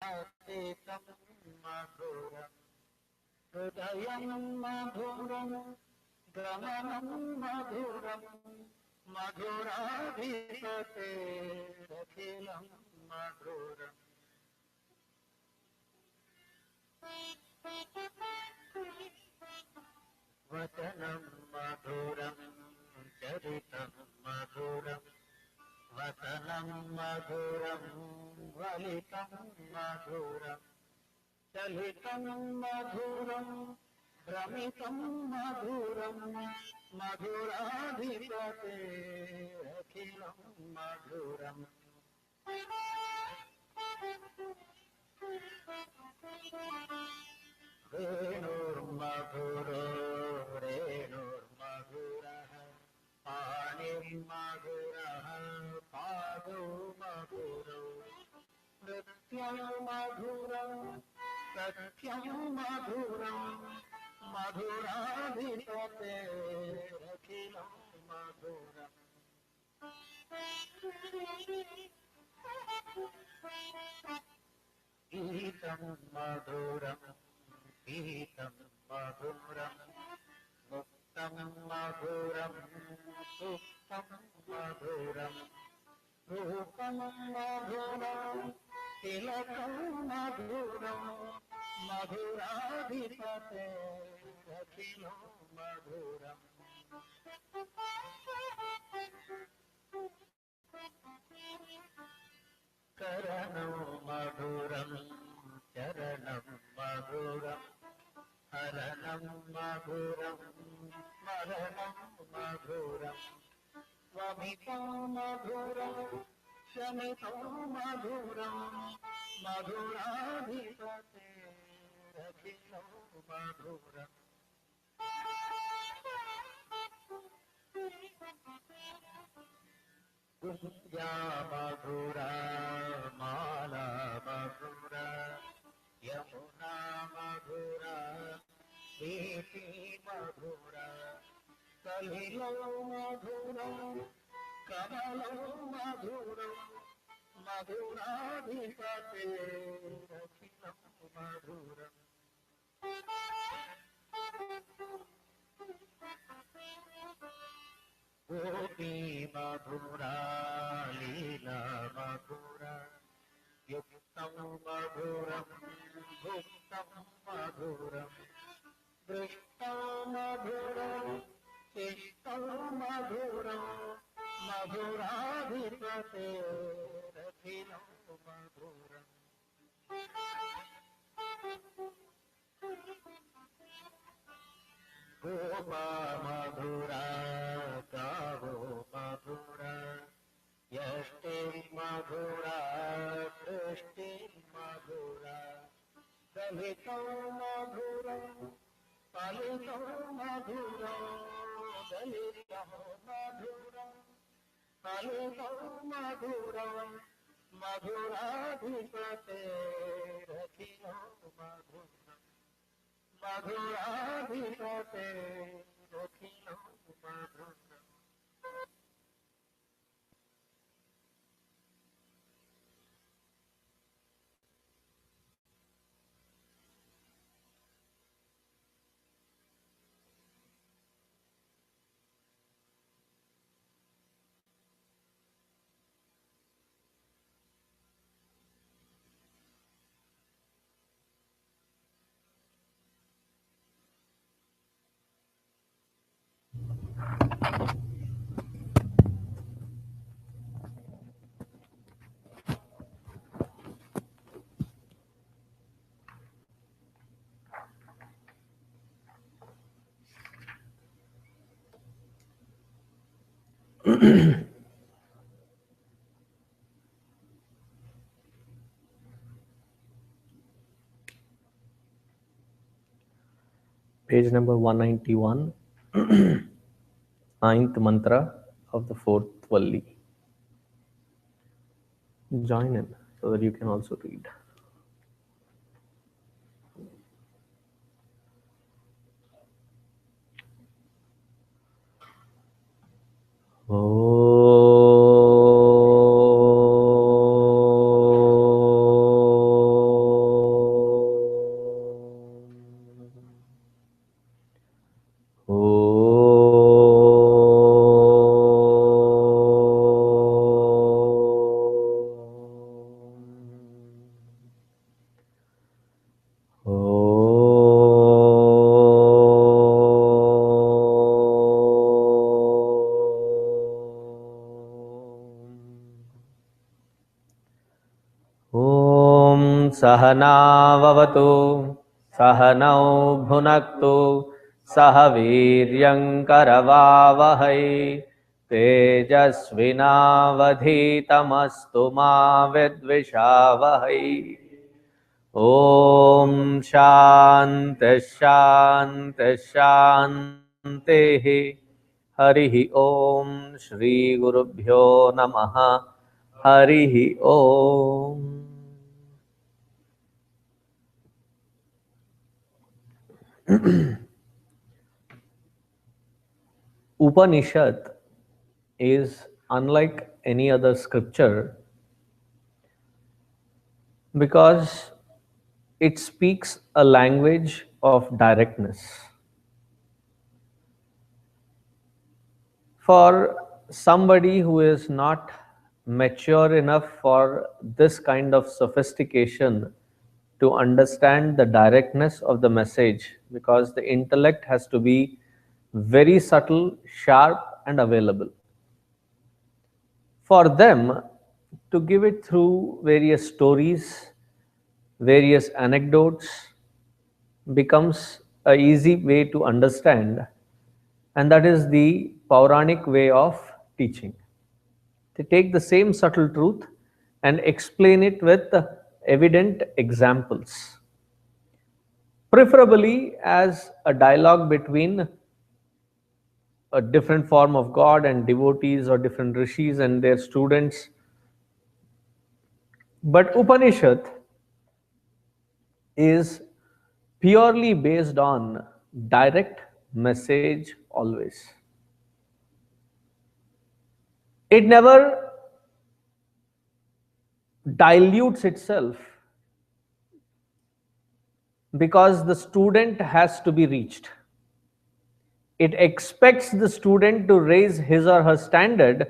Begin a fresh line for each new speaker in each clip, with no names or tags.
अतीतं मधुरं हृदयं मधुरं गमनं मधुरं मधुराधिपतेरखिलं मधुरम् वचनं मधुरं चरितं मधुरं वचनं मधुरं वलितं मधुरं चलितं मधुरं भ्रमितं मधुरं मधुराधिपतेरखिलं मधुरम् वेणुर्मधुरो रेणुर्मधुरः पाणिर्मधुरः पादौ मधुरौ नृत्यं मधुरं सख्यं मधुरं मधुराधिपतेरखिलं मधुरम् गीतं मधुरं गीतं मधुरं मुक्तं मधुरं सुखं मधुरं रूपं मधुरं तिलकं मधुरं मधुराधिपतेरखिलो मधुरम् करणं मधुरं चरणं मधुरं हरणं मधुरं स्मरणं मधुरं स्वमितं मधुरं शमितं मधुरं मधुराधिपतेरखिलो मधुरम् कुञ्जा मधुरा माला मधुरा यमुना मधुरा वीथी मधुरा सलिलो मधुरं कमलो मधुरं मधुराधिपतेरखिलं मधुरम् गोपी मधुरा लीला मधुरा युक्तं मधुरं भुक्तं मधुरं दृष्टं मधुरं शिष्टं मधुरं मधुराधिपतेरखिलं मधुरम् गोपा मधुरा गावो मधुरा यष्टिर्मधुरा दृष्टिर्मधुरा दलितं मधुरं फलितं मधुरं दलितं मधुरं फलितं मधुरं मधुराधिपतेरखिलो मधुरम् मधुराधिपतेरखिलो मधुरम्
Page number 191, ninth mantra of the fourth Valli. Join in so that you can also read. सहनाववतु सहनौ भुनक्तु सह वीर्यङ्करवावहै तेजस्विनावधीतमस्तु मा विद्विषावहै। ॐ शान्ति शान्ति शान्तिः। हरिः ॐ श्रीगुरुभ्यो नमः। हरिः ॐ। Upanishad is unlike any other scripture because it speaks a language of directness. For somebody who is not mature enough for this kind of sophistication to understand the directness of the message, because the intellect has to be very subtle, sharp, and available. For them to give it through various stories, various anecdotes becomes a easy way to understand, and that is the Puranic way of teaching. They take the same subtle truth and explain it with evident examples, preferably as a dialogue between a different form of God and devotees, or different rishis and their students. But Upanishad is purely based on direct message always. It never dilutes itself because the student has to be reached. It expects the student to raise his or her standard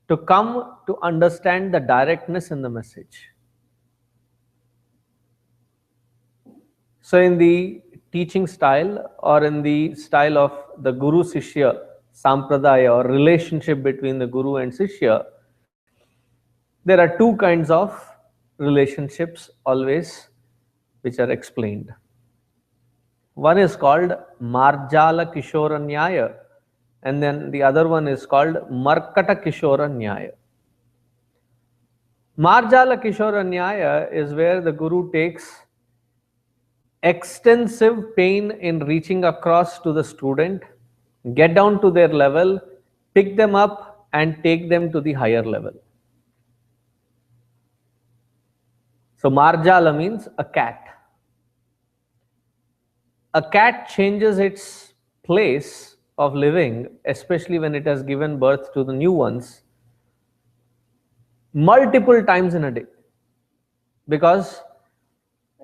to come to understand the directness in the message. So in the teaching style, or in the style of the Guru Sishya Sampradaya, or relationship between the Guru and Sishya, there are two kinds of relationships always which are explained. One is called Marjala Kishora Nyaya, and then the other one is called Markata Kishora Nyaya. Marjala Kishora Nyaya is where the Guru takes extensive pain in reaching across to the student, get down to their level, pick them up, and take them to the higher level. So Marjala means a cat. A cat changes its place of living, especially when it has given birth to the new ones, multiple times in a day, because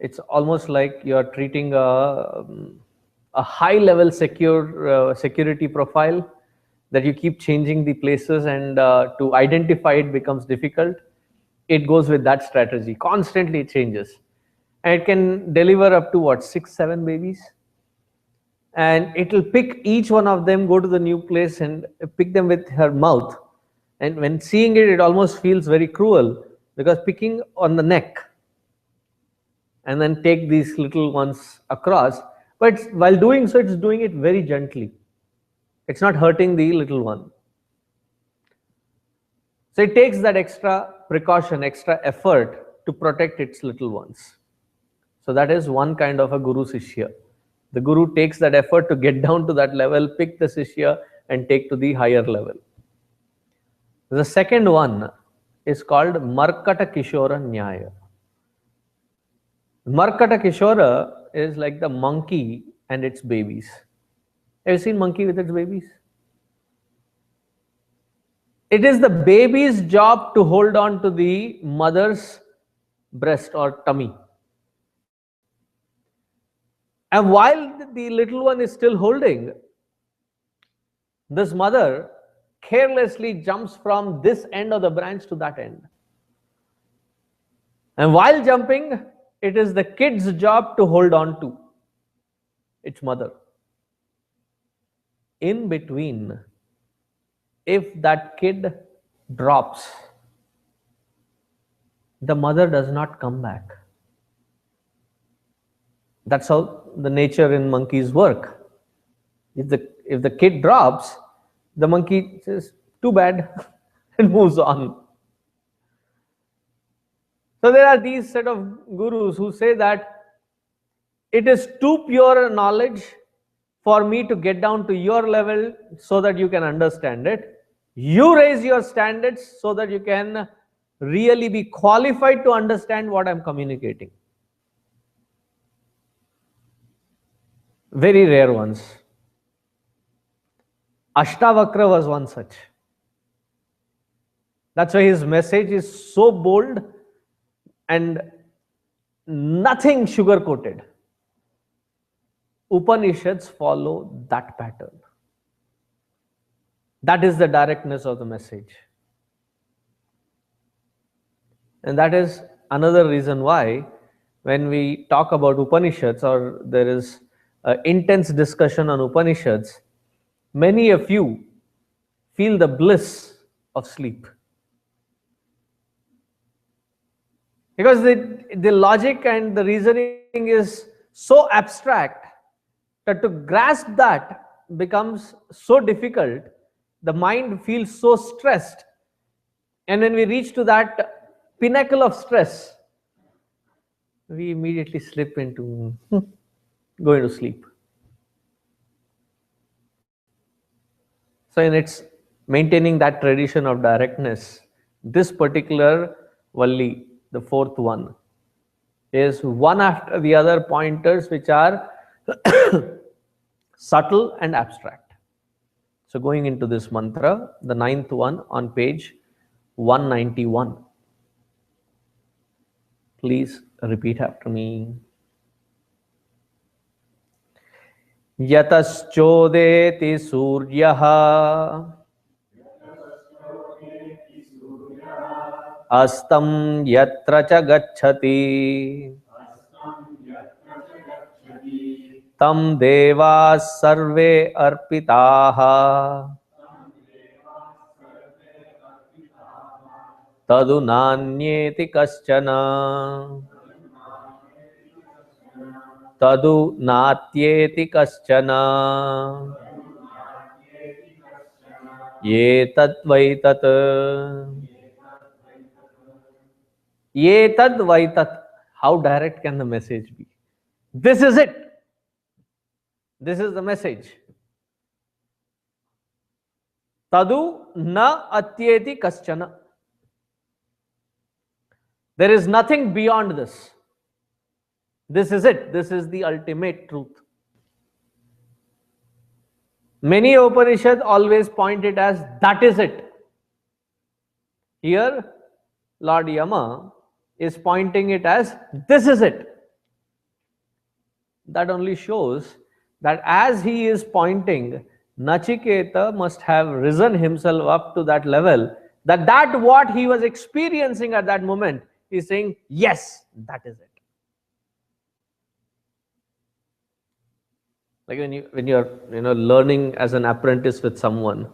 it's almost like you're treating a high level security profile, that you keep changing the places, and to identify it becomes difficult. It goes with that strategy. Constantly it changes. And it can deliver up to what, 6-7 babies? And it will pick each one of them, go to the new place and pick them with her mouth. And when seeing it, it almost feels very cruel, because picking on the neck and then take these little ones across. But while doing so, it's doing it very gently. It's not hurting the little one. So it takes that extra precaution, extra effort to protect its little ones. So that is one kind of a Guru Sishya. The Guru takes that effort to get down to that level, pick the Sishya, and take to the higher level. The second one is called Markata Kishora Nyaya. Markata Kishora is like the monkey and its babies. Have you seen monkey with its babies? It is the baby's job to hold on to the mother's breast or tummy. And while the little one is still holding, this mother carelessly jumps from this end of the branch to that end. And while jumping, it is the kid's job to hold on to its mother. In between, if that kid drops, the mother does not come back. That's how the nature in monkeys work. If the kid drops, the monkey says, "Too bad," and moves on. So there are these set of gurus who say that it is too pure a knowledge for me to get down to your level so that you can understand it. You raise your standards so that you can really be qualified to understand what I'm communicating. Very rare ones. Ashtavakra was one such. That's why his message is so bold and nothing sugar coated. Upanishads follow that pattern. That is the directness of the message. And that is another reason why, when we talk about Upanishads or there is intense discussion on Upanishads, many of you feel the bliss of sleep. Because the logic and the reasoning is so abstract that to grasp that becomes so difficult, the mind feels so stressed. And when we reach to that pinnacle of stress, we immediately slip into going to sleep. So, in its maintaining that tradition of directness, this particular Valli, the fourth one, is one after the other pointers which are subtle and abstract. So, going into this mantra, the ninth one on page 191. Please repeat after me. Yataschodeti suryah अस्तं यत्र च गच्छति तं देवाः सर्वे अर्पिताः तदु नान्येति कश्चन तदु नात्येति कश्चन ये तद्वै तत् ये tad vai tat. How direct can the message be? This is it. This is the message. Tadu na atyeti kaschana. There is nothing beyond this. This is it. This is the ultimate truth. Many Upanishads always point it as that is it. Here, Lord Yama is pointing it as this is it. That only shows that as he is pointing, Nachiketa must have risen himself up to that level, that what he was experiencing at that moment is saying, yes, that is it. Like when you're learning as an apprentice with someone,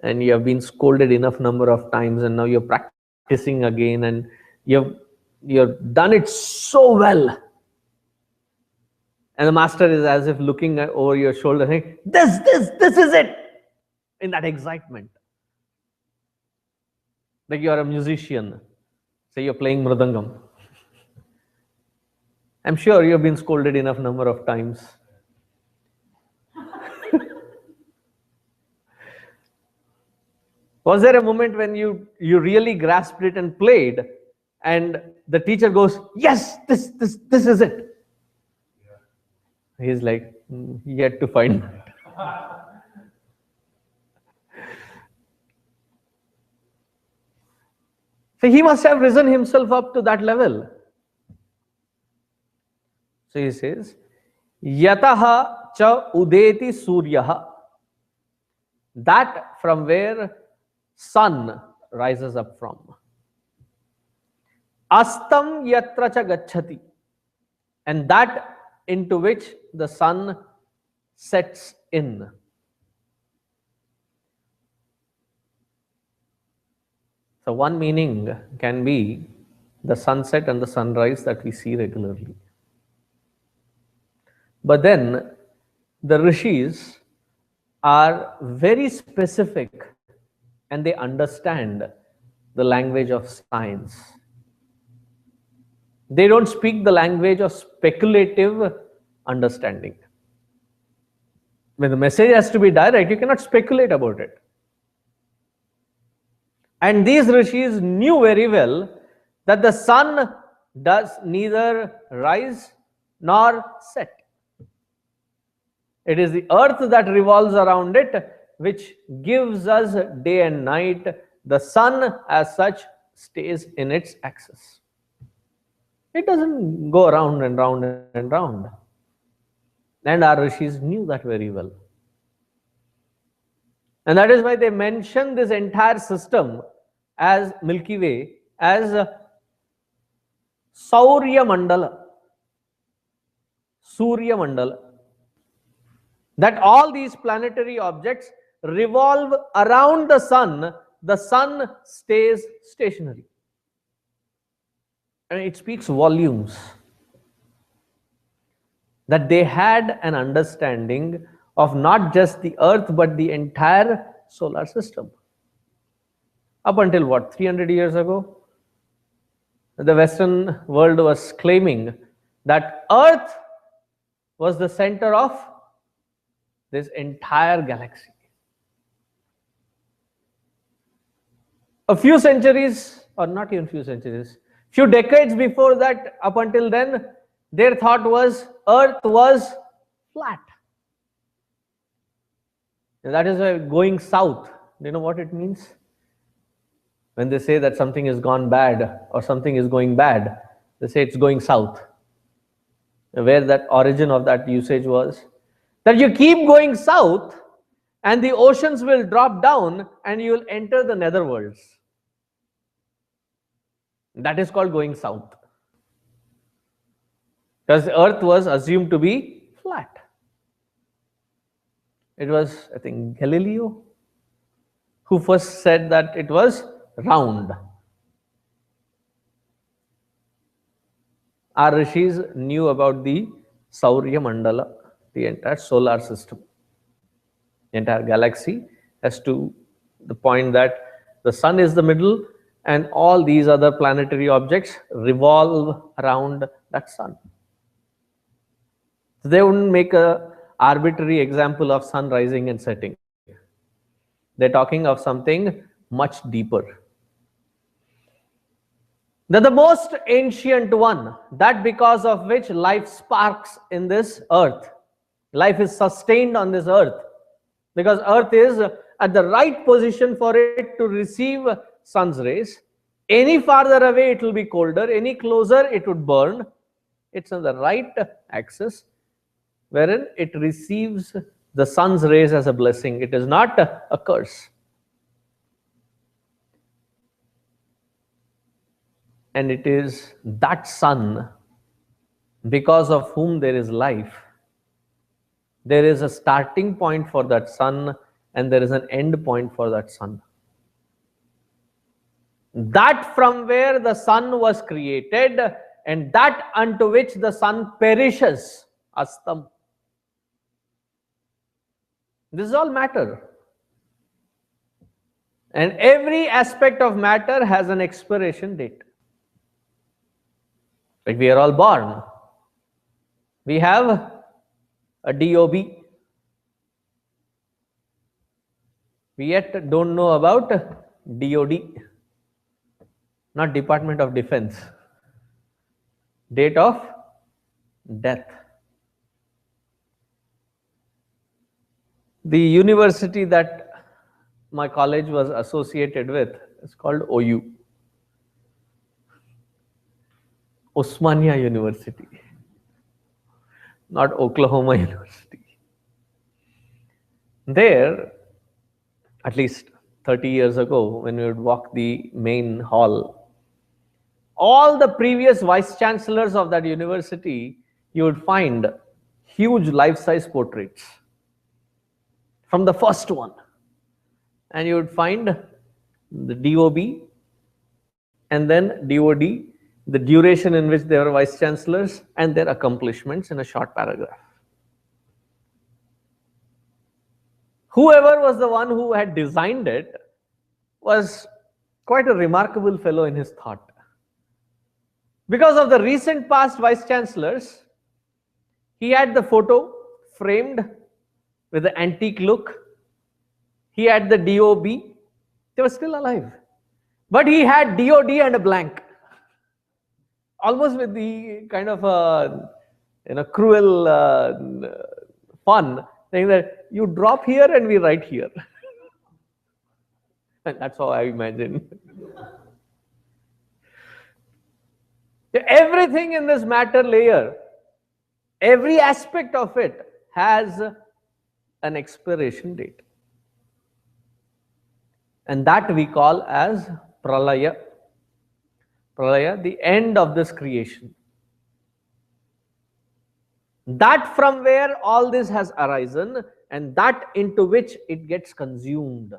and you have been scolded enough number of times, and now you're practicing again, and you've done it so well, and the master is as if looking over your shoulder saying, this is it, in that excitement. Like you are a musician, say you're playing mridangam. I'm sure you've been scolded enough number of times. Was there a moment when you really grasped it and played, and the teacher goes, yes, this is it? Yeah. He's like, yet to find that. So he must have risen himself up to that level. So he says, yataha cha udeti suryaha. That from where sun rises up from. Astam yatra cha gacchati. And that into which the sun sets in. So one meaning can be the sunset and the sunrise that we see regularly. But then the rishis are very specific and they understand the language of science. They don't speak the language of speculative understanding. When the message has to be direct, you cannot speculate about it. And these rishis knew very well that the sun does neither rise nor set. It is the earth that revolves around it, which gives us day and night. The sun, as such, stays in its axis. It doesn't go around and round and round. And our rishis knew that very well. And that is why they mention this entire system as Milky Way as Saurya Mandala. Surya Mandala. That all these planetary objects revolve around the sun stays stationary. And it speaks volumes that they had an understanding of not just the earth but the entire solar system. Up until what, 300 years ago, the Western world was claiming that earth was the center of this entire galaxy. A few centuries, or not even few centuries, few decades before that, up until then, their thought was earth was flat. And that is why going south, do you know what it means? When they say that something has gone bad or something is going bad, they say it's going south. Where that origin of that usage was, that you keep going south and the oceans will drop down and you will enter the netherworlds. That is called going south. Because the earth was assumed to be flat. It was, I think, Galileo who first said that it was round. Our rishis knew about the Saurya Mandala, the entire solar system, the entire galaxy, as to the point that the sun is the middle and all these other planetary objects revolve around that sun. So they wouldn't make a arbitrary example of sun rising and setting. They're talking of something much deeper. The most ancient one, that because of which life sparks in this earth. Life is sustained on this earth because earth is at the right position for it to receive sun's rays. Any farther away it will be colder, any closer it would burn. It's on the right axis wherein it receives the sun's rays as a blessing. It is not a curse. And it is that sun because of whom there is life. There is a starting point for that sun and there is an end point for that sun. That from where the sun was created and that unto which the sun perishes, astam. This is all matter. And every aspect of matter has an expiration date. Like we are all born. We have a DOB. We yet don't know about DOD, not Department of Defense. Date of death. The university that my college was associated with is called OU. Osmania University, not Oklahoma University. There, at least 30 years ago, when we would walk the main hall, all the previous vice chancellors of that university, you would find huge life-size portraits from the first one. And you would find the DOB and then DOD, the duration in which they were vice chancellors and their accomplishments in a short paragraph. whoever was the one who had designed it was quite a remarkable fellow in his thought. Because of the recent past vice chancellors, he had the photo framed with the antique look. He had the DOB. They were still alive. But he had DOD and a blank. Almost with the kind of cruel fun, saying that you drop here and we write here. And that's how I imagine. Everything in this matter layer, every aspect of it has an expiration date. And that we call as pralaya. Pralaya, the end of this creation. That from where all this has arisen, and that into which it gets consumed.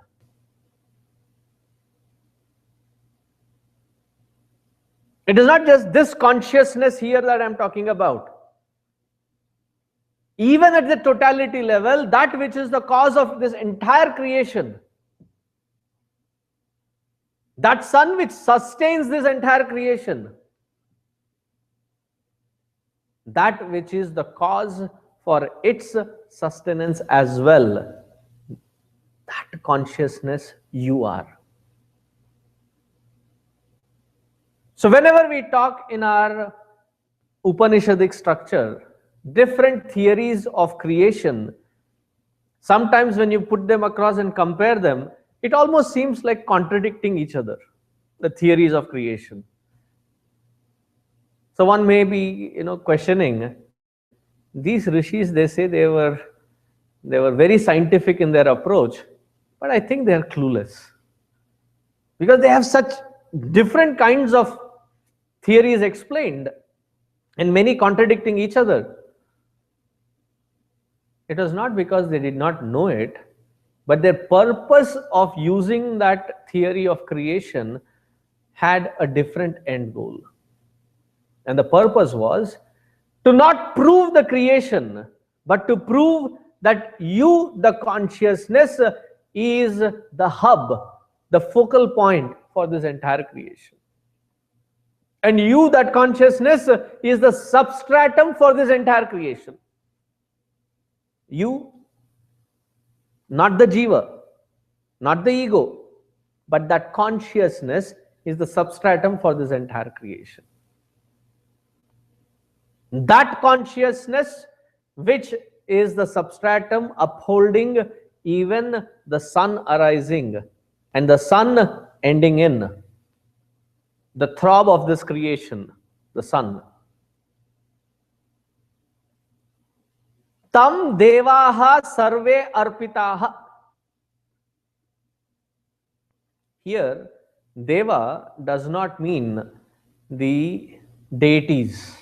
It is not just this consciousness here that I am talking about. Even at the totality level, that which is the cause of this entire creation, that sun which sustains this entire creation, that which is the cause for its sustenance as well, that consciousness you are. So whenever we talk in our Upanishadic structure, different theories of creation, sometimes when you put them across and compare them, it almost seems like contradicting each other, the theories of creation. So one may be, questioning, these rishis, they say they were very scientific in their approach, but I think they are clueless. Because they have such different kinds of theories explained and many contradicting each other. It was not because they did not know it, but their purpose of using that theory of creation had a different end goal. And the purpose was to not prove the creation, but to prove that you, the consciousness, is the hub, the focal point for this entire creation. And you, that consciousness, is the substratum for this entire creation. You, not the jiva, not the ego, but that consciousness is the substratum for this entire creation. That consciousness, which is the substratum upholding even the sun arising and the sun ending in, the throb of this creation, the sun. Tam devaha sarve arpitaha. Here, deva does not mean the deities.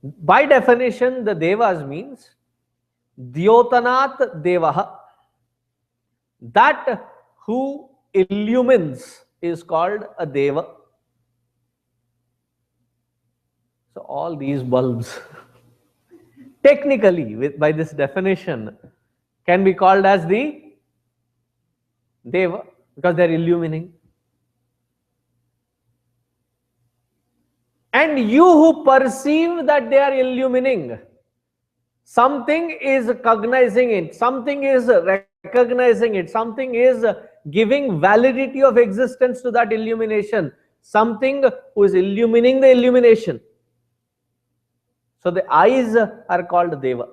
By definition, the devas means Dyotanat devaha. That who illumines is called a deva. So all these bulbs, technically, by this definition, can be called as the deva because they are illumining. And you who perceive that they are illumining, something is cognizing it, something is recognizing it, something is giving validity of existence to that illumination, something who is illumining the illumination. So the eyes are called deva.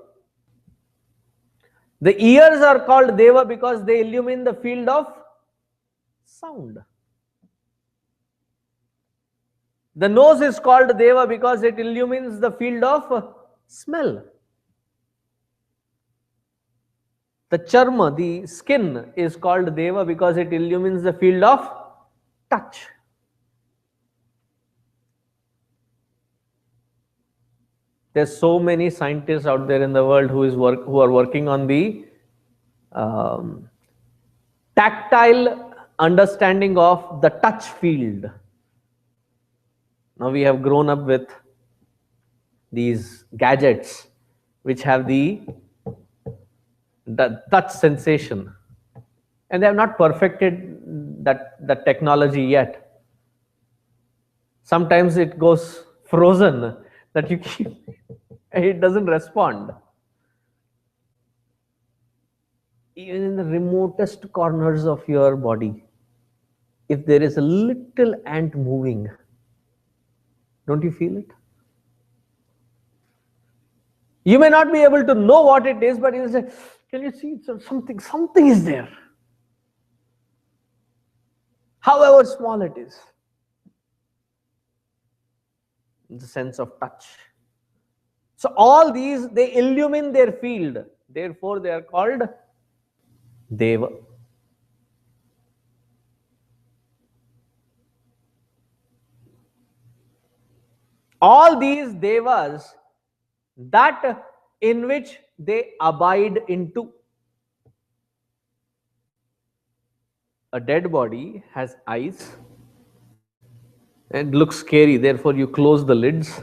The ears are called deva because they illumine the field of sound. The nose is called deva because it illumines the field of smell. The charma, the skin, is called deva because it illumines the field of touch. There's so many scientists out there in the world who are working on the tactile understanding of the touch field. Now we have grown up with these gadgets which have the that touch sensation. And they have not perfected that technology yet. Sometimes it goes frozen, that you keep, it doesn't respond. Even in the remotest corners of your body, if there is a little ant moving, don't you feel it? You may not be able to know what it is, but you say, can you see something is there, however small it is. The sense of touch. So all these, they illumine their field, therefore they are called deva. All these devas, that in which they abide into. A dead body has eyes and looks scary, therefore you close the lids.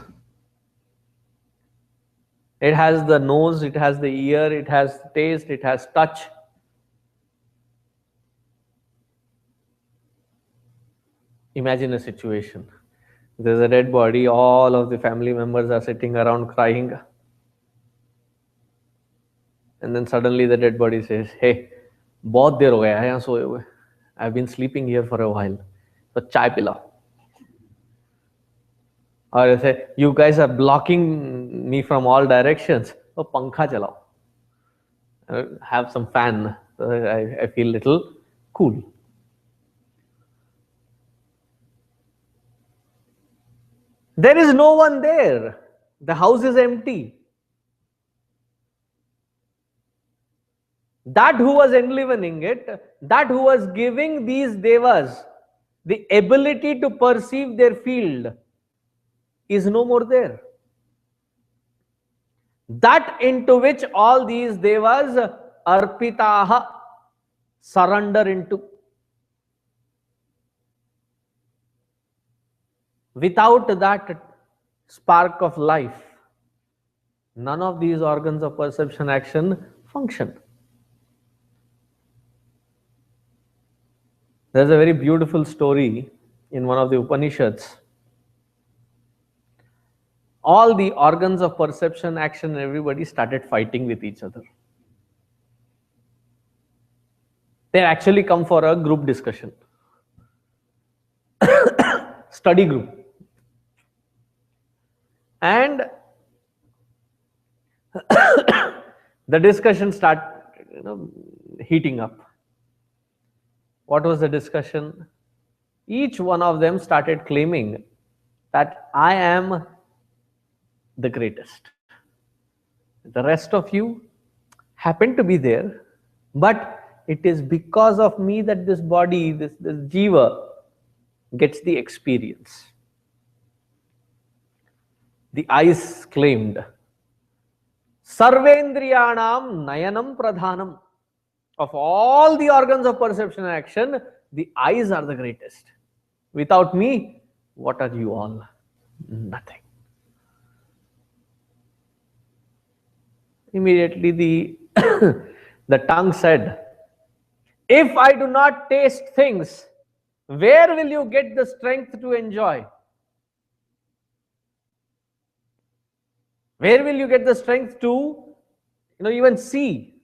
It has the nose, it has the ear, it has taste, it has touch. Imagine a situation. There's a dead body, all of the family members are sitting around crying. And then suddenly the dead body says, hey, बहुत देर हो गया है यहाँ सोए हुए. I've been sleeping here for a while. So chai pila. Or I say, you guys are blocking me from all directions. So pankha chalao. Have some fan. So I feel little cool. There is no one there. The house is empty. That who was enlivening it, that who was giving these devas the ability to perceive their field, is no more there. That into which all these devas arpitaha surrender into. Without that spark of life, none of these organs of perception action function. There's a very beautiful story in one of the Upanishads. All the organs of perception, action, and everybody started fighting with each other. They actually come for a group discussion, study group. And the discussion started heating up. What was the discussion? Each one of them started claiming that I am the greatest. The rest of you happen to be there, but it is because of me that this body, this jiva, gets the experience. The eyes claimed, Sarvendriyanam Nayanam Pradhanam. Of all the organs of perception and action, the eyes are the greatest. Without me, what are you all? Nothing. Immediately the tongue said, if I do not taste things, where will you get the strength to enjoy? Where will you get the strength to even see?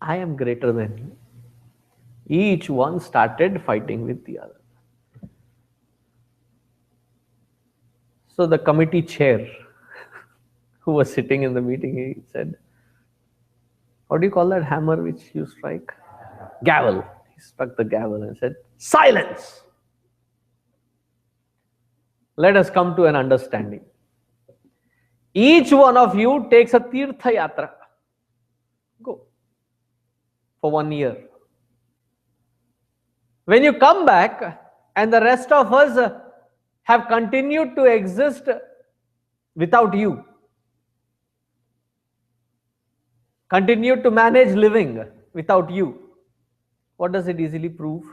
I am greater than you. Each one started fighting with the other. So the committee chair who was sitting in the meeting, he said, what do you call that hammer which you strike? Gavel. He struck the gavel and said, silence! Let us come to an understanding. Each one of you takes a tirtha yatra. Go. For 1 year. When you come back and the rest of us have continued to exist without you, continued to manage living without you, what does it easily prove?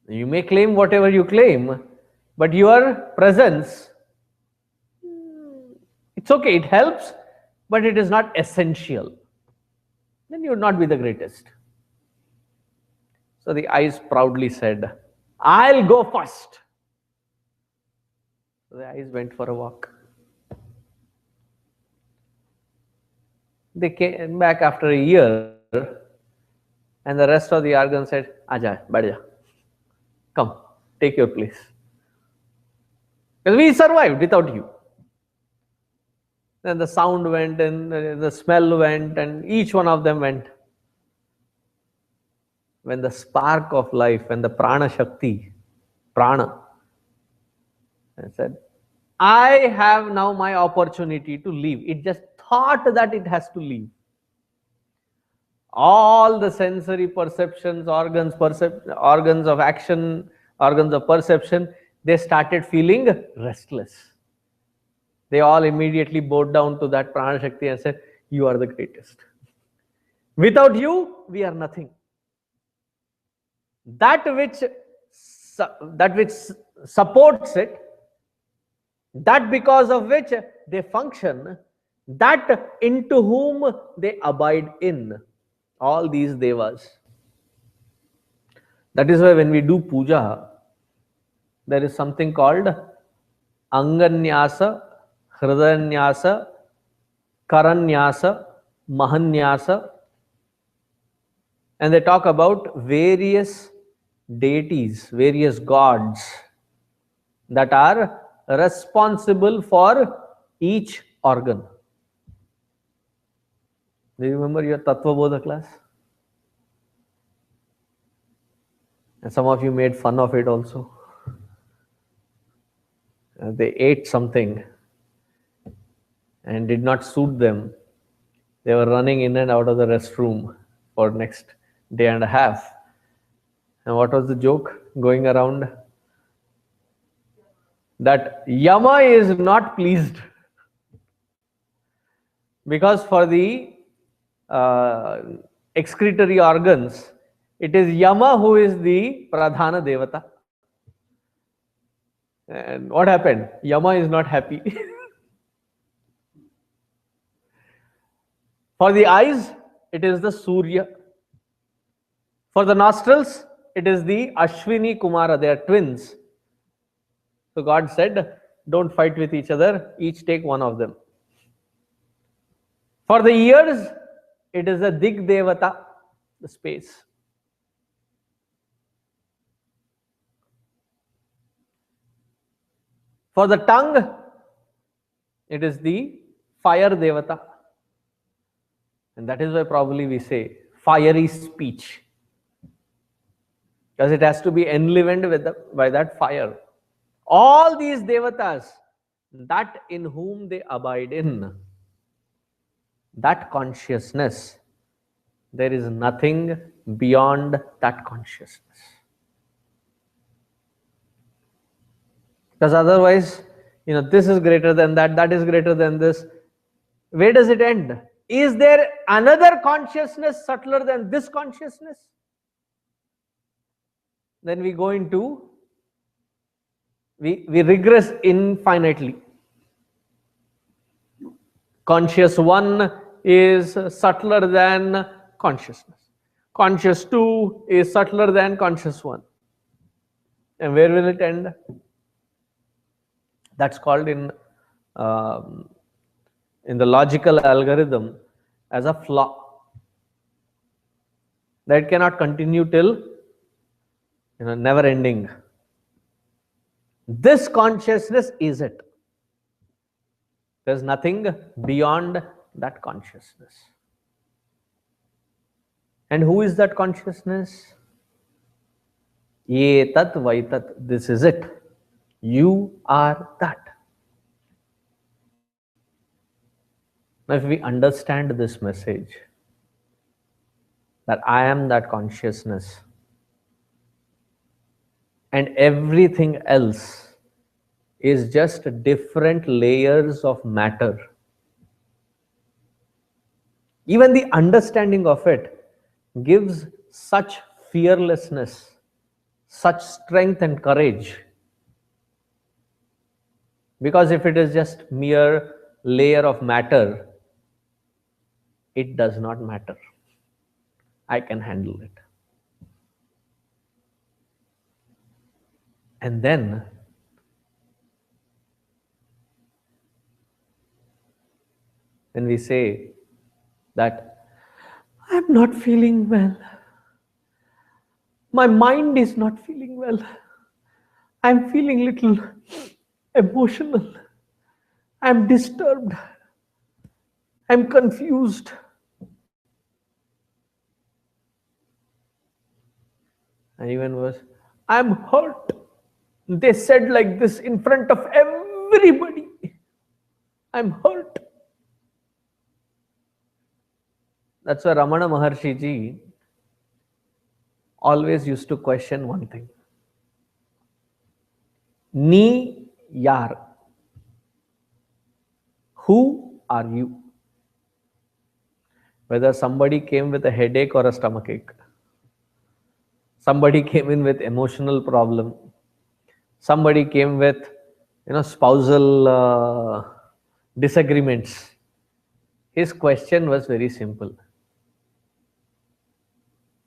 You may claim whatever you claim, but your presence, it's okay, it helps, but it is not essential. then you would not be the greatest. So the eyes proudly said, I'll go first. So the eyes went for a walk. They came back after a year, and the rest of the organs said, Aja, Badja, come, take your place. Because we survived without you. Then the sound went, and the smell went, and each one of them went. When the spark of life, when the prana shakti, prana, and said, I have now my opportunity to leave. It just thought that it has to leave. All the sensory perceptions, organs of action, organs of perception, they started feeling restless. They all immediately bowed down to that prana shakti and said, you are the greatest. Without you, we are nothing. That which supports it, that because of which they function, that into whom they abide in, all these devas. That is why when we do puja, there is something called Anganyasa, Hridayanyasa, Karanyasa, Mahanyasa, and they talk about various deities, various gods that are responsible for each organ. Do you remember your Tattva Bodha class? And some of you made fun of it also. They ate something and did not suit them. They were running in and out of the restroom for next day and a half. And what was the joke going around? That Yama is not pleased. Because for the excretory organs, it is Yama who is the Pradhana Devata. And what happened? Yama is not happy. For the eyes, it is the Surya. For the nostrils, it is the Ashwini Kumara. They are twins. So God said, don't fight with each other, each take one of them. For the ears, it is the Dig Devata, the space. For the tongue, it is the Fire Devata. And that is why probably we say fiery speech. Because it has to be enlivened by that fire. All these devatas, that in whom they abide in, that consciousness, there is nothing beyond that consciousness. Because otherwise, this is greater than that, that is greater than this. Where does it end? Is there another consciousness subtler than this consciousness? Then we go into, we regress infinitely. Conscious one is subtler than consciousness. Conscious two is subtler than conscious one. And where will it end? That's called in the logical algorithm as a flaw. That cannot continue till never ending. This consciousness is it. There's nothing beyond that consciousness. And who is that consciousness? Etat vaitat. This is it. You are that. Now, if we understand this message, that I am that consciousness, and everything else is just different layers of matter. Even the understanding of it gives such fearlessness, such strength and courage. Because if it is just mere layer of matter, it does not matter. I can handle it. And then when we say that I'm not feeling well, my mind is not feeling well, I'm feeling little emotional, I'm disturbed, I'm confused. And even worse, I'm hurt. They said like this in front of everybody. I'm hurt. That's why Ramana Maharshi ji always used to question one thing. Ni yar. Who are you? Whether somebody came with a headache or a stomachache, somebody came in with emotional problem, somebody came with spousal disagreements. His question was very simple.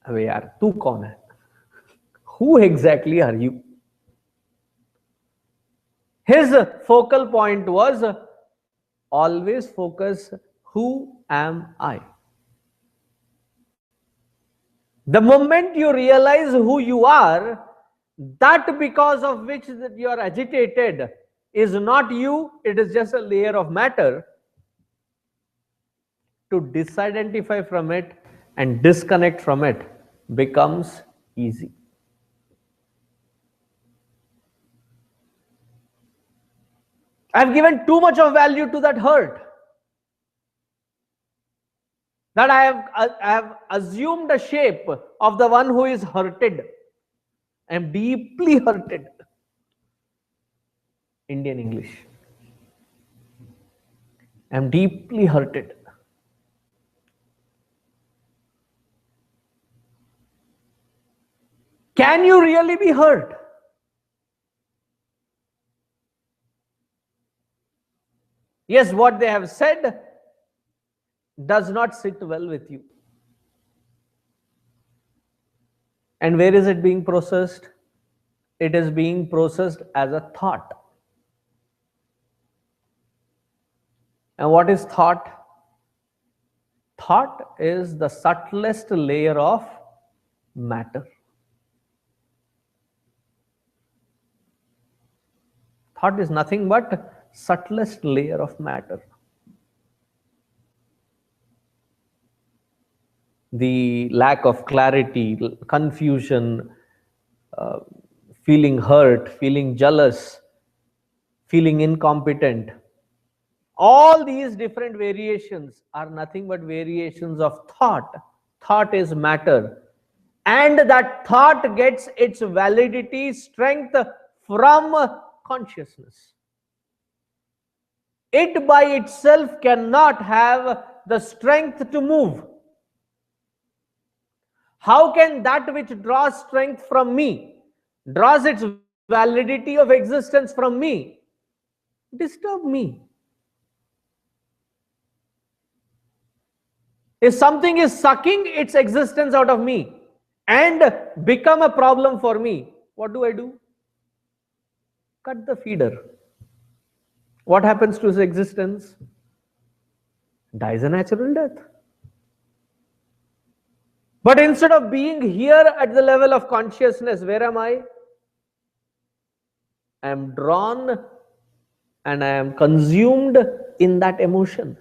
अबे यार तू कौन है? Who exactly are you? His focal point was always focus, who am I? The moment you realize who you are, that because of which that you are agitated is not you, it is just a layer of matter. To disidentify from it and disconnect from it becomes easy. I've given too much of value to that hurt, that I have assumed a shape of the one who is hurted. I am deeply hurted. Indian English. I am deeply hurted. Can you really be hurt? Yes, what they have said does not sit well with you. And where is it being processed? It is being processed as a thought. And what is thought? Thought is the subtlest layer of matter. Thought is nothing but subtlest layer of matter. The lack of clarity, confusion, feeling hurt, feeling jealous, feeling incompetent, all these different variations are nothing but variations of thought. Thought is matter. And that thought gets its validity, strength from consciousness. It by itself cannot have the strength to move. How can that which draws strength from me, draws its validity of existence from me, disturb me? If something is sucking its existence out of me and become a problem for me, what do? Cut the feeder. What happens to its existence? Dies a natural death. But instead of being here at the level of consciousness, where am I? I am drawn and I am consumed in that emotion,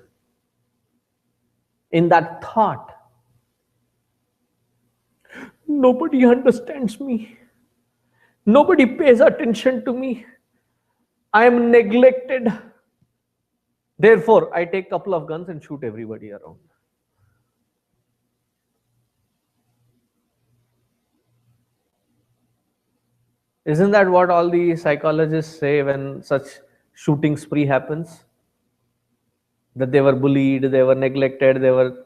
in that thought. Nobody understands me. Nobody pays attention to me. I am neglected. Therefore, I take a couple of guns and shoot everybody around. Isn't that what all the psychologists say when such shooting spree happens? That they were bullied, they were neglected, they were...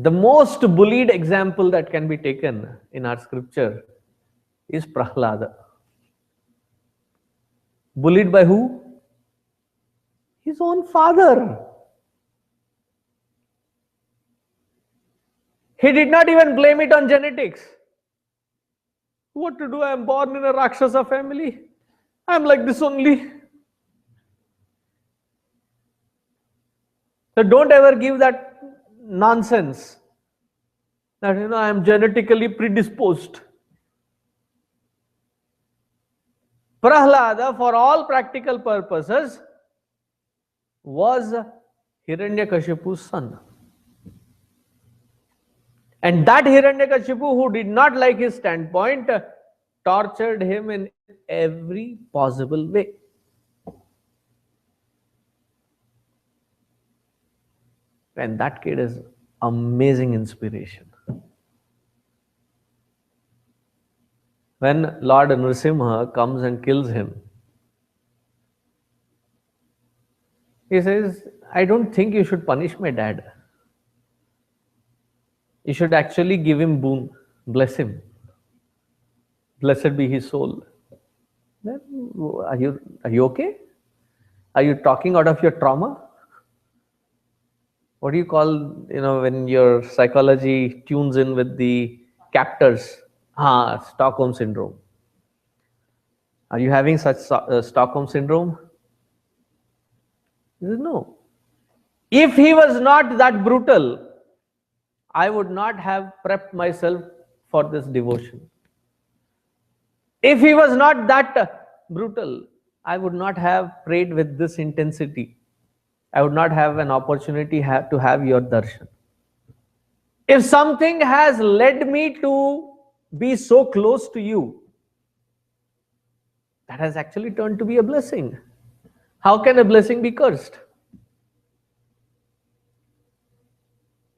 The most bullied example that can be taken in our scripture is Prahlada. Bullied by who? His own father. He did not even blame it on genetics. What to do? I am born in a Rakshasa family. I am like this only. So don't ever give that nonsense that I am genetically predisposed. Prahlada, for all practical purposes, was Hiranyakashipu's son. And that Hiranyakashipu, who did not like his standpoint, tortured him in every possible way. And that kid is amazing inspiration. When Lord Nrsimha comes and kills him, he says, I don't think you should punish my dad. You should actually give him boon, bless him. Blessed be his soul. Then, are you okay? Are you talking out of your trauma? What do you call, when your psychology tunes in with the captors? Stockholm syndrome. Are you having such Stockholm syndrome? He says, no. If he was not that brutal, I would not have prepped myself for this devotion. If he was not that brutal, I would not have prayed with this intensity. I would not have an opportunity to have your darshan. If something has led me to be so close to you, that has actually turned to be a blessing. How can a blessing be cursed?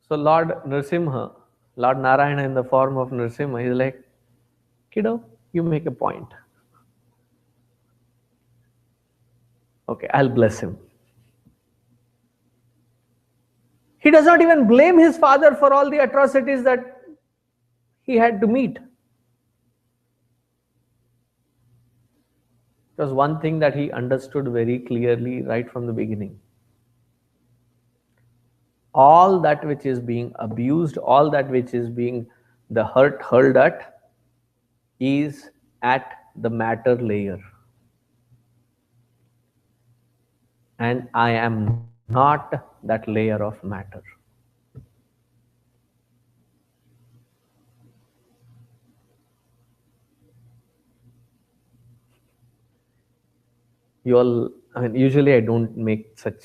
So Lord Nrsimha, Lord Narayana in the form of Nrsimha, is like, kiddo, you make a point. Okay, I'll bless him. He does not even blame his father for all the atrocities that he had to meet. It was one thing that he understood very clearly right from the beginning. All that which is being abused, all that which is being the hurt hurled at, is at the matter layer. And I am not that layer of matter. Usually I don't make such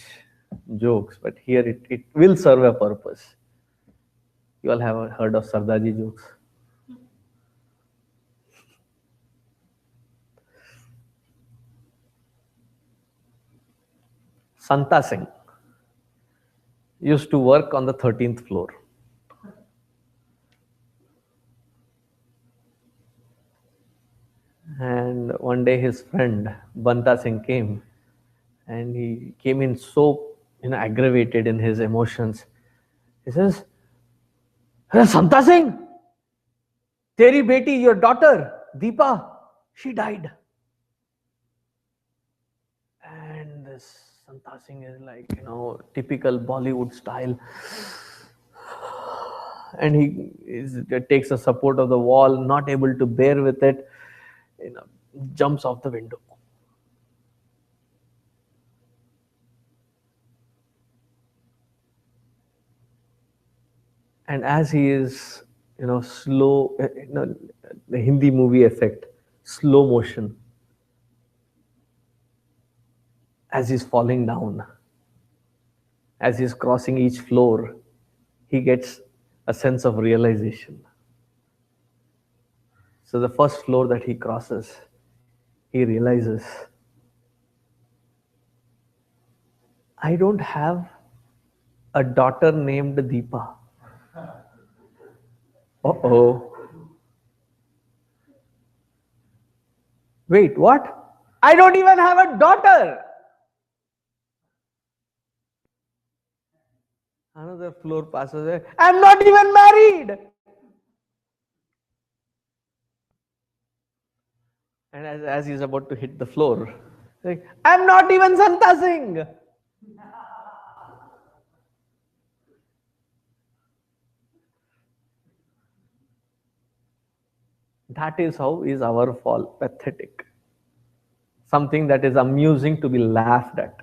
jokes, but here it will serve a purpose. You all have heard of Sardaji jokes. Santa Singh used to work on the 13th floor. And one day his friend Banta Singh came, and he came in so aggravated in his emotions. He says, "Hey, Santa Singh, teri beti, your daughter Deepa, she died." And this Santa Singh is like, typical Bollywood style. And he takes the support of the wall, not able to bear with it, jumps off the window. And as he is, slow, the Hindi movie effect, slow motion, as he's falling down, as he's crossing each floor, he gets a sense of realization. So the first floor that he crosses, he realizes, I don't have a daughter named Deepa. Uh-oh. Wait, what? I don't even have a daughter. Another floor passes. I'm not even married. And as he's about to hit the floor, like, I'm not even Santa Singh. That is how is our fall pathetic. Something that is amusing to be laughed at.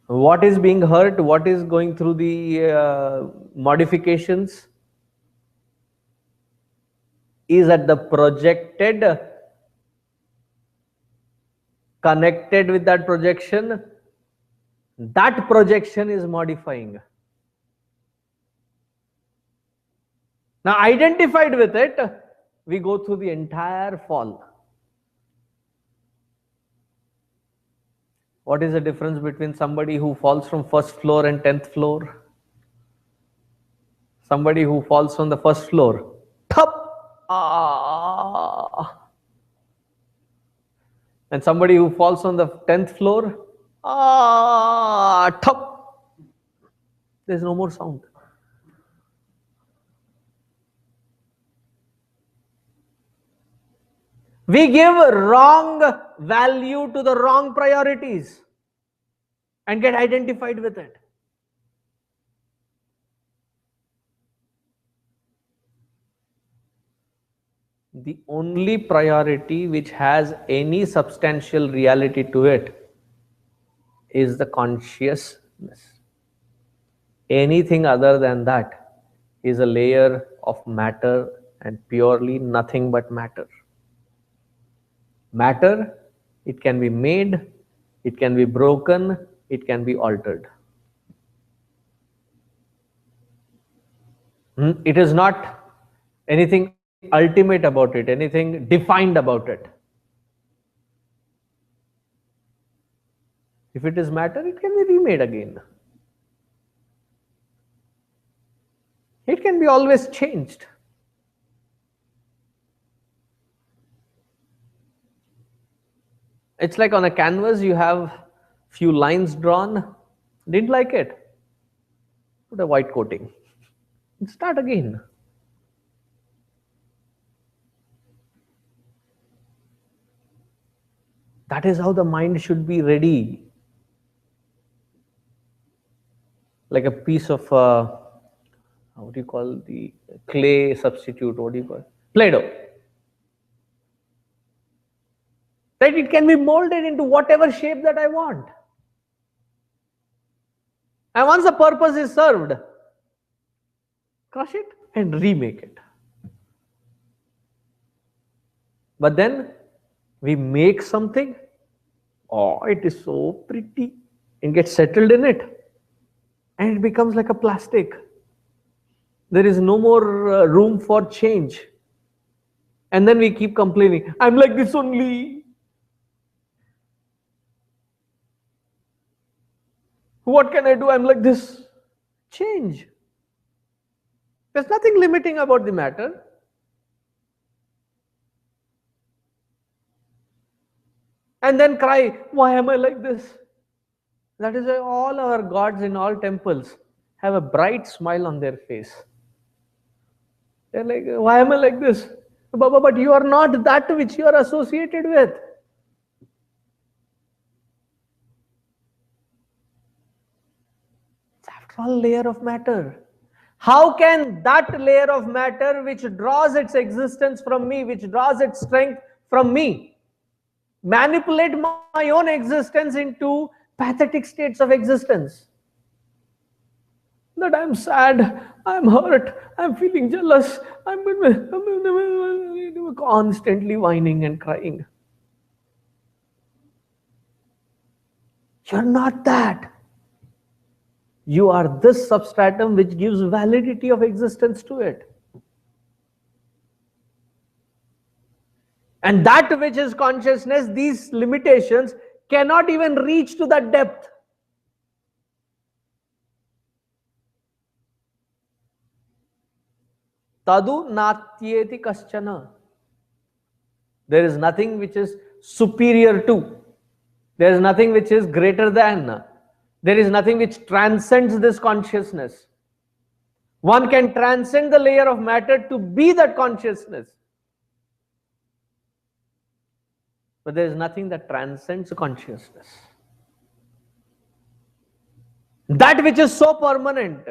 What is being hurt? What is going through the modifications? Is at the projected, connected with that projection. That projection is modifying. Now, identified with it, we go through the entire fall. What is the difference between somebody who falls from first floor and 10th floor? Somebody who falls from the first floor, thop, ah. And somebody who falls on the 10th floor, ah, thop. There's no more sound. We give wrong value to the wrong priorities and get identified with it. The only priority which has any substantial reality to it is the consciousness. Anything other than that is a layer of matter and purely nothing but matter. Matter, it can be made, it can be broken, it can be altered. It is not anything ultimate about it, anything defined about it. If it is matter, it can be remade again. It can be always changed. It's like on a canvas, you have few lines drawn, didn't like it, put a white coating, and start again. That is how the mind should be ready. Like a piece of, what do you call the clay substitute, what do you call it? Play-Doh. That it can be molded into whatever shape that I want. And once the purpose is served, crush it and remake it. But then we make something, oh, it is so pretty, and get settled in it, and it becomes like a plastic. There is no more room for change. And then we keep complaining, I'm like this only. What can I do? I'm like this. Change. There's nothing limiting about the matter. And then cry, why am I like this? That is why all our gods in all temples have a bright smile on their face. They're like, why am I like this? But you are not that which you are associated with. It's after all a layer of matter. How can that layer of matter which draws its existence from me, which draws its strength from me, manipulate my own existence into pathetic states of existence? That I'm sad, I'm hurt, I'm feeling jealous, I'm constantly whining and crying. You're not that. You are this substratum which gives validity of existence to it. And that which is consciousness, these limitations cannot even reach to that depth. Tadu natyeti kaschana. There is nothing which is superior to. There is nothing which is greater than. There is nothing which transcends this consciousness. One can transcend the layer of matter to be that consciousness. But there is nothing that transcends consciousness. That which is so permanent,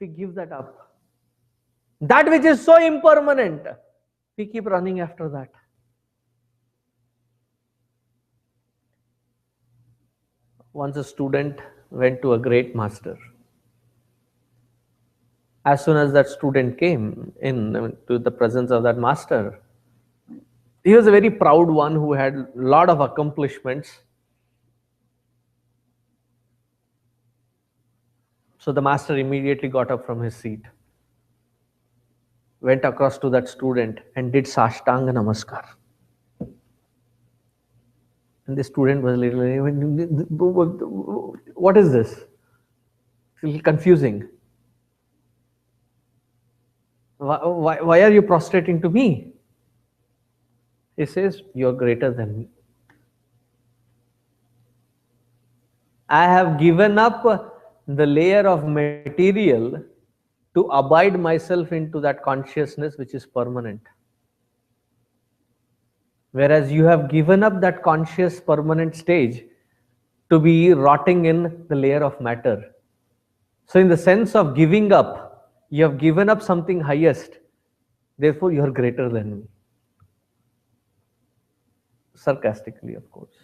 we give that up. That which is so impermanent, we keep running after that. Once a student went to a great master. As soon as that student came in to the presence of that master, he was a very proud one who had a lot of accomplishments. So the master immediately got up from his seat, went across to that student and did Sashtanga Namaskar. And the student was literally, what is this? It's a little confusing. Why are you prostrating to me? He says, you're greater than me. I have given up the layer of material to abide myself into that consciousness which is permanent. Whereas you have given up that conscious permanent stage to be rotting in the layer of matter. So in the sense of giving up, you have given up something highest. Therefore, you are greater than me. Sarcastically, of course.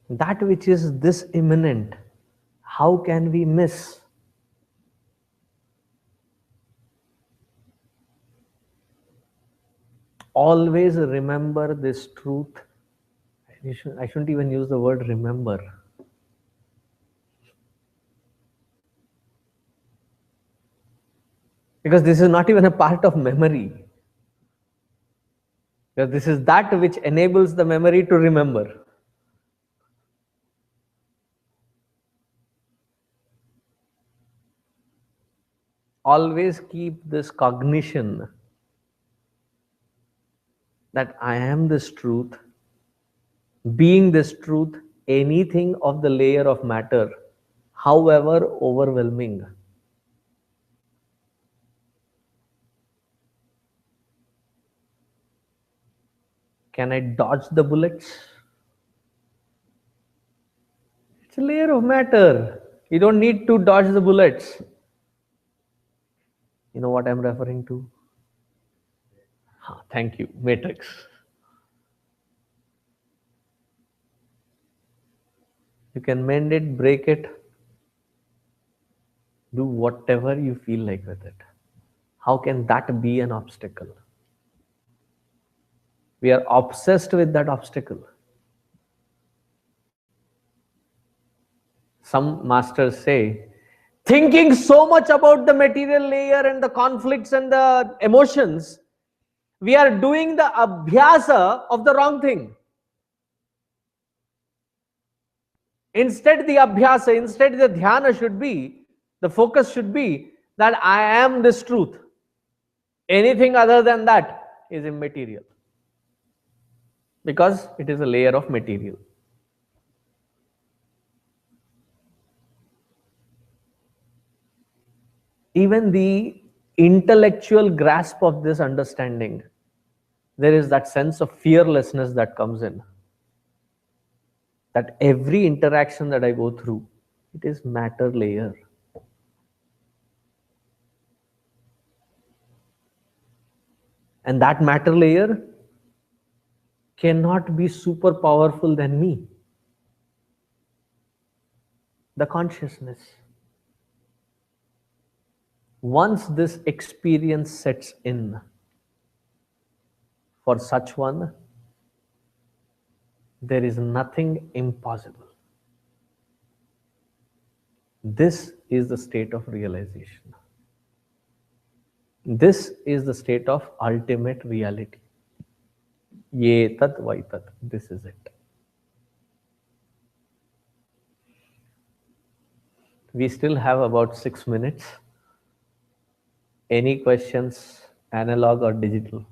That which is this imminent, how can we miss? Always remember this truth. I shouldn't even use the word remember. Because this is not even a part of memory. Because this is that which enables the memory to remember. Always keep this cognition that I am this truth, being this truth, anything of the layer of matter, however overwhelming. Can I dodge the bullets? It's a layer of matter. You don't need to dodge the bullets. You know what I'm referring to? Thank you, Matrix. You can mend it, break it, do whatever you feel like with it. How can that be an obstacle? We are obsessed with that obstacle. Some masters say, thinking so much about the material layer and the conflicts and the emotions, we are doing the abhyasa of the wrong thing. Instead, the abhyasa, instead the dhyana should be, the focus should be that I am this truth. Anything other than that is immaterial. Because it is a layer of material. Even the intellectual grasp of this understanding, there is that sense of fearlessness that comes in. That every interaction that I go through, it is matter layer. And that matter layer cannot be super powerful than me. The consciousness. Once this experience sets in, for such one, there is nothing impossible. This is the state of realization. This is the state of ultimate reality. Ye tat vai tat. This is it. We still have about 6 minutes. Any questions, analog or digital?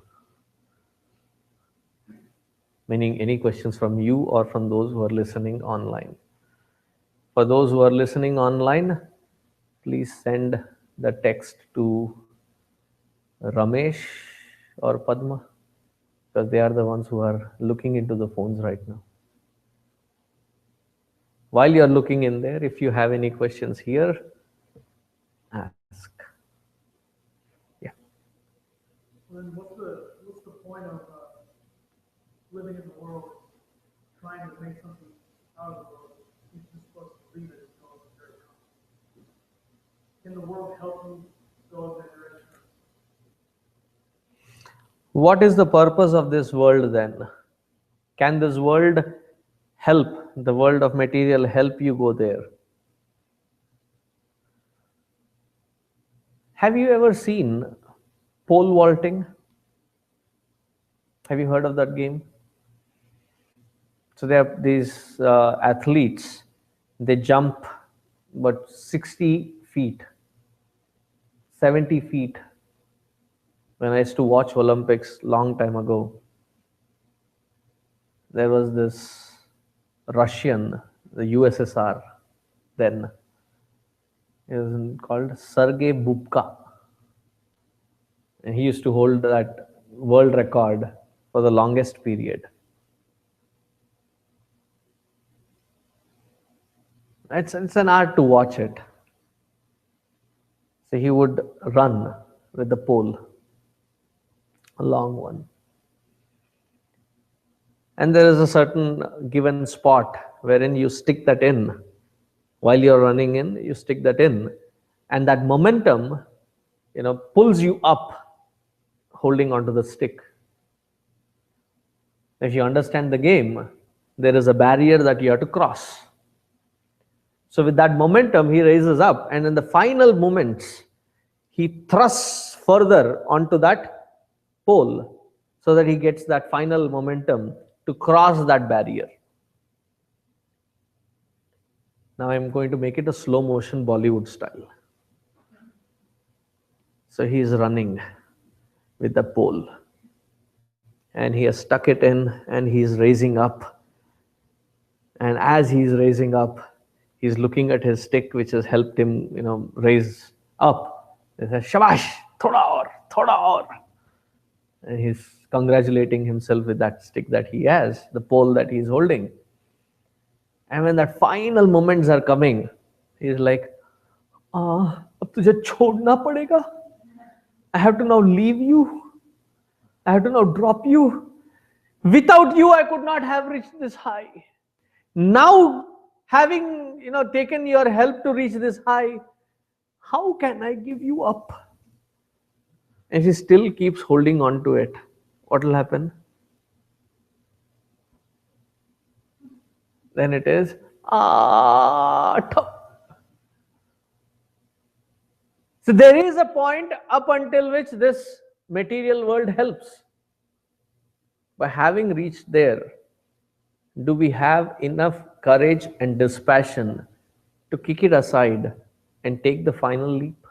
Meaning any questions from you or from those who are listening online. For those who are listening online, please send the text to Ramesh or Padma. because they are the ones who are looking into the phones right now. While you are looking in there, if you have any questions here, ask. Yeah.
Well, then what's the point of living in the world, trying to make something out of the world? You're just supposed to leave it and go in the direction. Can the world help you go in that direction?
What is the purpose of this world then? Can this world help, the world of material, help you go there? Have you ever seen pole vaulting? Have you heard of that game? So there are these athletes, they jump but 60 feet, 70 feet. When I used to watch Olympics long time ago, there was this Russian, the USSR then, it was called Sergei Bubka. And he used to hold that world record for the longest period. It's an art to watch it. So he would run with the pole, a long one. And there is a certain given spot wherein you stick that in. While you're running in, you stick that in. And that momentum, pulls you up holding onto the stick. If you understand the game, there is a barrier that you have to cross. So with that momentum, he raises up, and in the final moments, he thrusts further onto that pole so that he gets that final momentum to cross that barrier. Now I'm going to make it a slow motion Bollywood style. So he is running with the pole, and he has stuck it in, and he is raising up. And as he is raising up, he's looking at his stick, which has helped him, raise up. He says, "Shabash, thoda aur." And he's congratulating himself with that stick that he has, the pole that he's holding. And when that final moments are coming, he's like, ab tujhe chhodna padega. I have to now leave you. I have to now drop you. Without you, I could not have reached this high. Now, having taken your help to reach this high, how can I give you up? And he still keeps holding on to it. What will happen? Then it is so there is a point up until which this material world helps. By having reached there, do we have enough courage and dispassion to kick it aside and take the final leap?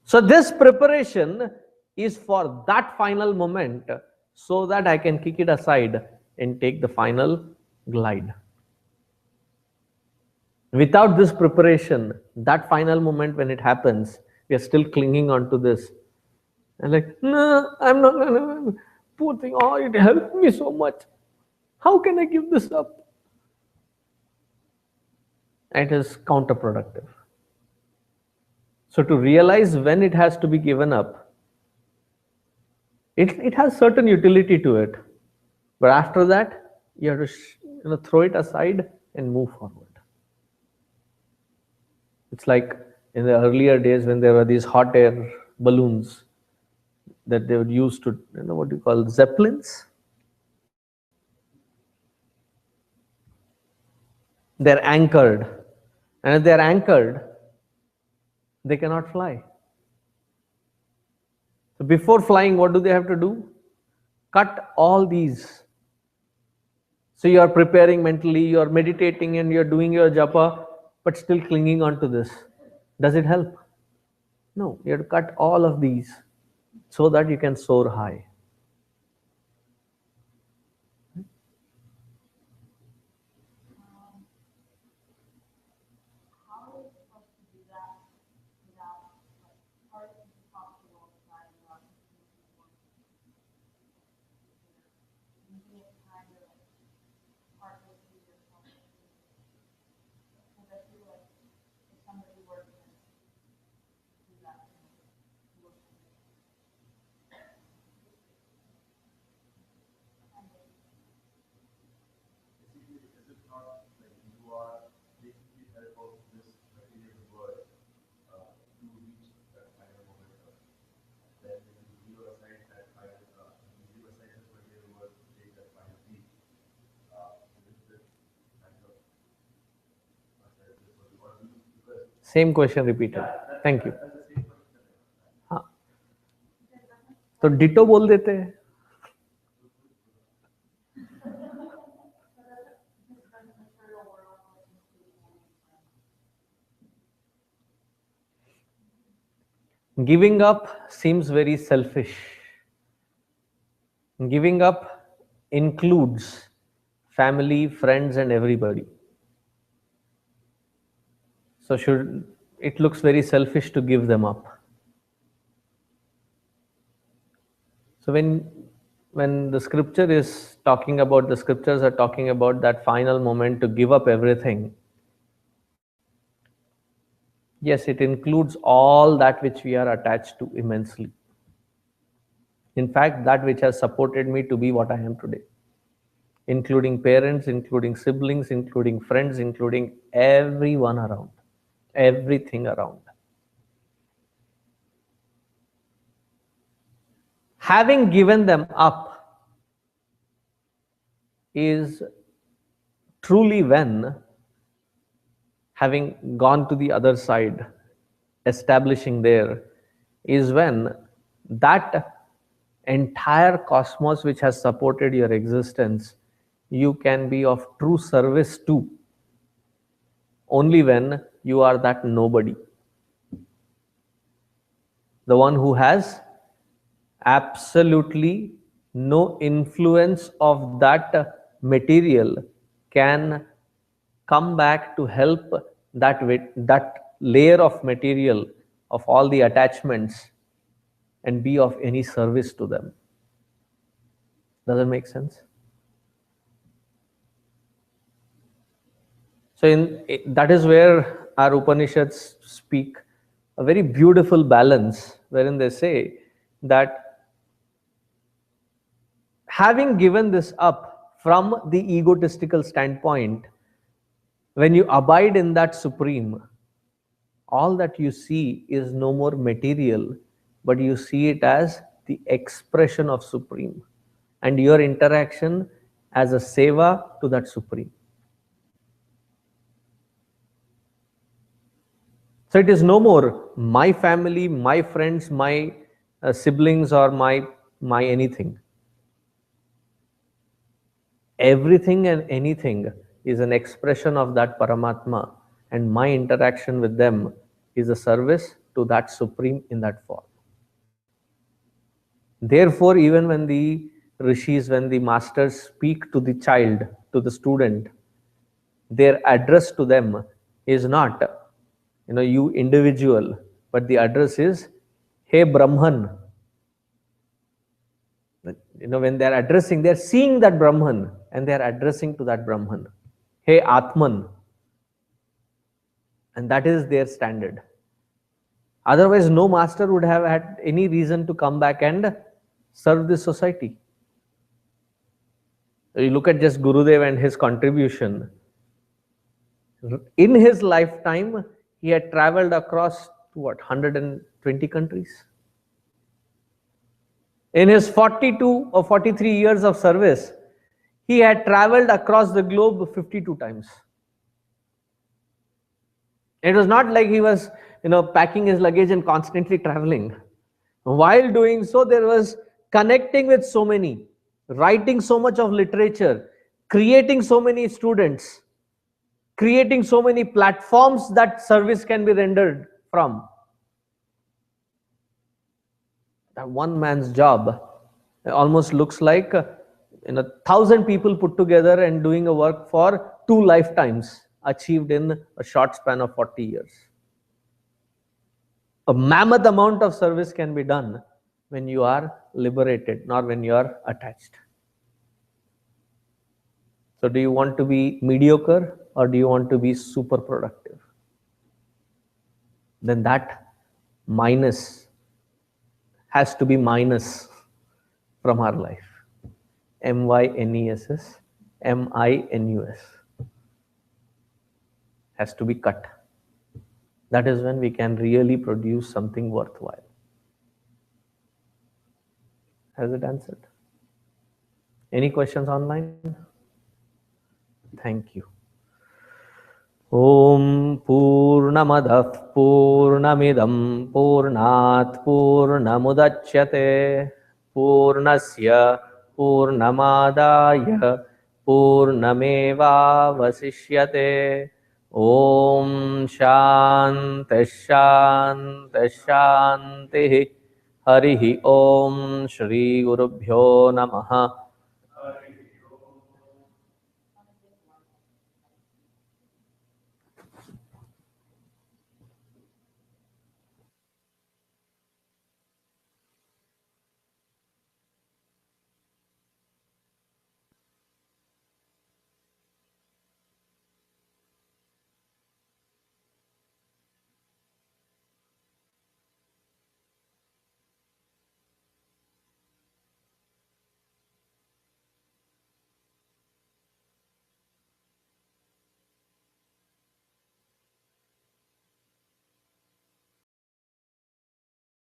So this preparation is for that final moment, so that I can kick it aside and take the final glide. Without this preparation, that final moment when it happens, we are still clinging on to this. And like, no, I'm not, no, poor thing, oh, it helped me so much. How can I give this up? It is counterproductive. So to realize when it has to be given up, it has certain utility to it. But after that, you have to throw it aside and move forward. It's like in the earlier days when there were these hot air balloons that they would use to, what you call zeppelins. They're anchored. And if they're anchored, they cannot fly. So before flying, what do they have to do? Cut all these. So you are preparing mentally, you are meditating, and you're doing your japa, but still clinging on to this. Does it help? No, you have to cut all of these so that you can soar high.
How are we supposed to do that without, like, how are we supposed to talk to all the time Basically, is it not like you are taking the help of this material world to reach that final momentum? Then when you leave aside that final, you leave aside this material world to take that final leap, isn't it kind of selfless for you? Or do you, because
Same question repeated. Thank you.
that's the same question that I
हाँ, तो ditto बोल देते हैं. Giving up seems very selfish. Giving up includes family, friends, and everybody. So it looks very selfish to give them up. So when the scripture is talking about, the scriptures are talking about that final moment to give up everything. Yes, it includes all that which we are attached to immensely. In fact, that which has supported me to be what I am today, including parents, including siblings, including friends, including everyone around, everything around. Having given them up is truly when, having gone to the other side, establishing there, is when that entire cosmos which has supported your existence, you can be of true service to, only when you are that nobody, the one who has absolutely no influence of that material, can come back to help that layer of material, of all the attachments, and be of any service to them. Does it make sense? So that is where our Upanishads speak a very beautiful balance, wherein they say that having given this up from the egotistical standpoint, when you abide in that supreme, all that you see is no more material, but you see it as the expression of supreme, and your interaction as a seva to that supreme. So it is no more my family, my friends, my siblings, or my anything. Everything and anything is an expression of that Paramatma, and my interaction with them is a service to that Supreme in that form. Therefore, even when the rishis, when the masters speak to the child, to the student, their address to them is not, you individual, but the address is, hey Brahman. When they're addressing, they're seeing that Brahman and they're addressing to that Brahman. Hey Atman. And that is their standard. Otherwise, no master would have had any reason to come back and serve this society. You look at just Gurudev and his contribution. In his lifetime, he had traveled across 120 countries. In his 42 or 43 years of service, he had traveled across the globe 52 times. It was not like he was, packing his luggage and constantly traveling. While doing so, there was connecting with so many, writing so much of literature, creating so many students, creating so many platforms that service can be rendered from. That one man's job almost looks like 1,000 people put together and doing a work for 2 lifetimes achieved in a short span of 40 years. A mammoth amount of service can be done when you are liberated, not when you are attached. So do you want to be mediocre or do you want to be super productive? Then that minus has to be minus from our life. MYNESS, MINUS has to be cut. That is when we can really produce something worthwhile. Has it answered? Any questions online? Thank you. ॐ पूर्णमदः पूर्णमिदं पूर्णात् पूर्णमुदच्यते पूर्णस्य पूर्णमादाय पूर्णमेवावशिष्यते ॐ शान्तिः शान्तिः शान्तिः हरिः ॐ श्रीगुरुभ्यो नमः।